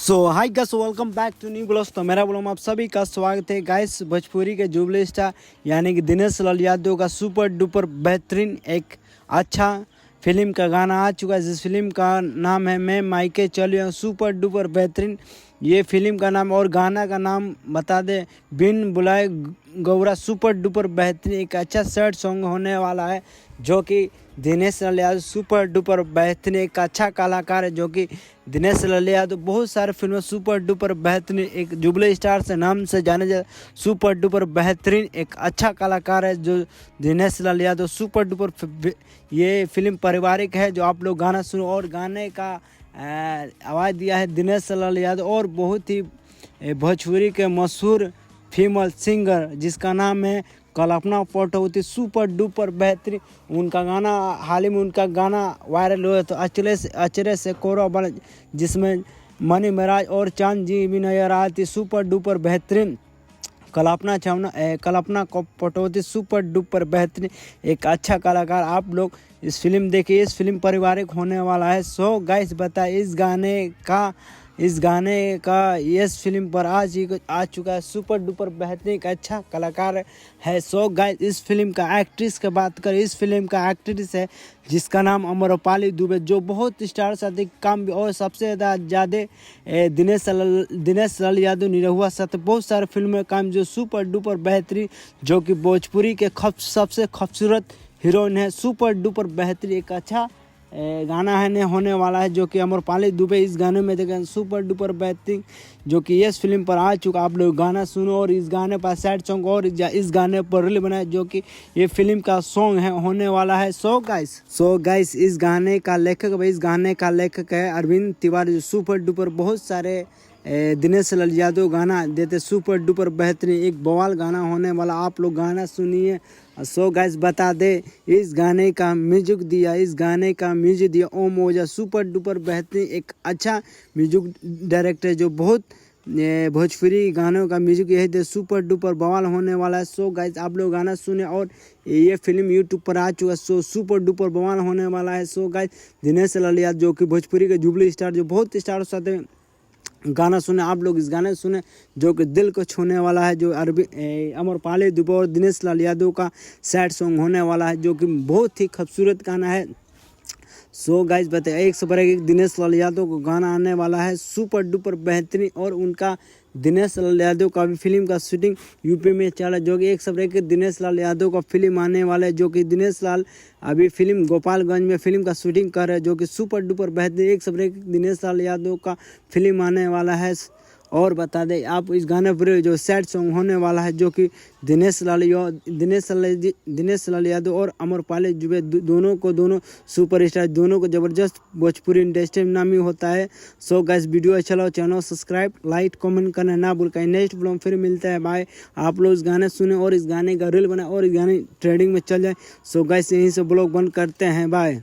So hi guys, welcome back to new blogs. तो मेरा blog में आप सभी का स्वागत है गाइस। भोजपुरी के जुबली स्टार यानी कि दिनेश लाल यादव का सुपर डुपर बेहतरीन एक अच्छा फिल्म का गाना आ चुका है, जिस फिल्म का नाम है मैं मायके चलिया। सुपर डुपर बेहतरीन ये फिल्म का नाम और गाना का नाम बता दे, बिन बुलाए गौरा। सुपर डुपर बेहतरीन एक अच्छा सैड सॉन्ग होने वाला है, जो कि दिनेश लाल यादव सुपर डुपर बेहतरीन एक अच्छा कलाकार है, जो कि दिनेश लाल यादव बहुत सारे फिल्मों सुपर डुपर बेहतरीन एक जुबली स्टार से नाम से जाने जाते। सुपर डुपर बेहतरीन एक अच्छा कलाकार है जो दिनेश लाल यादव। सुपर डुपर ये फिल्म पारिवारिक है, जो आप लोग गाना सुनो। और गाने का आवाज़ दिया है दिनेश लाल यादव और बहुत ही भोजपुरी के मशहूर फीमेल सिंगर जिसका नाम है कल्पना पटौती। सुपर डुपर बेहतरीन उनका गाना हाल ही में उनका गाना वायरल हुआ, तो अचरे से कोरा बन, जिसमें मनी महाराज और चांद जी भी नजर आती। सुपर डुपर बेहतरीन कल्पना पटौती सुपर डुपर बेहतरीन एक अच्छा कलाकार। आप लोग इस फिल्म देखिए, इस फिल्म पारिवारिक होने वाला है। सो गाइस बताए इस गाने का इस फिल्म पर आ चुका है सुपर डुपर बेहतरीन एक अच्छा कलाकार है। सो गाइस इस फिल्म का एक्ट्रेस की बात करें, इस फिल्म का एक्ट्रेस है जिसका नाम अमरपाली दुबे, जो बहुत स्टार से अधिक काम और सबसे ज़्यादा दिनेश लाल यादव निरहुआ साथ बहुत सारे फिल्मों में काम, जो सुपर डुपर बेहतरीन, जो कि भोजपुरी के सबसे खूबसूरत हीरोइन है। सुपर डुपर बेहतरीन एक अच्छा गाना है होने वाला है, जो कि अमरपाली दुबे इस गाने में देखें। सुपर डुपर बेहतरीन जो कि इस फिल्म पर आ चुका, आप लोग गाना सुनो। और इस गाने पर सैड सॉन्ग और इस गाने पर रील बनाए, जो कि ये फिल्म का सॉन्ग है होने वाला है। सो गाइस इस गाने का लेखक है अरविंद तिवारी। सुपर डुपर बहुत सारे दिनेश लाल यादव गाना देते। सुपर डुपर बेहतरीन एक बवाल गाना होने वाला, आप लोग गाना सुनिए। सो गाइस बता दे इस गाने का म्यूजिक दिया ओम ओझा। सुपर डुपर बेहतरीन एक अच्छा म्यूजिक डायरेक्टर, जो बहुत भोजपुरी गानों का म्यूजिक यही दे। सुपर डुपर बवाल होने वाला है। सो गाइस आप लोग गाना सुने। और ये फिल्म यूट्यूब पर आ चुका है। सो सुपर डुपर बवाल होने वाला है। सो गाइस दिनेश लाल यादव जो कि भोजपुरी के जुबली स्टार, जो बहुत स्टार साथ गाना सुने, आप लोग इस गाने सुने जो कि दिल को छूने वाला है, जो अमरपाली दुबे और दिनेश लाल यादव का सैड सॉन्ग होने वाला है, जो कि बहुत ही खूबसूरत गाना है। सो गाइस बताइए एक से बढ़ एक दिनेश लाल यादव को गाना आने वाला है सुपर डुपर बेहतरीन। और उनका दिनेश लाल यादव का भी फिल्म का शूटिंग यूपी में चल रहा है, जो कि एक से बढ़ एक दिनेश लाल यादव का फिल्म आने वाला है, जो कि दिनेश लाल अभी फिल्म गोपालगंज में फिल्म का शूटिंग कर रहे हैं, जो कि सुपर डुपर बेहतरीन एक से बढ़ एक दिनेश लाल यादव का फिल्म आने वाला है। और बता दें आप इस गाने पर जो सैड सॉन्ग होने वाला है, जो कि दिनेश लाल यादव और अमरपाली दुबे दोनों सुपरस्टार, दोनों को ज़बरदस्त भोजपुरी इंडस्ट्री में नामी होता है। सो गाइस वीडियो अच्छा लगा चैनल सब्सक्राइब लाइक कमेंट करना ना भूल कर। नेक्स्ट ब्लॉग फिर मिलता है। बाय। आप लोग इस गाने सुने और इस गाने का रील बनाए और इस गाने ट्रेंडिंग में चल जाए। सो गाइस यहीं से ब्लॉग बंद करते हैं। बाय।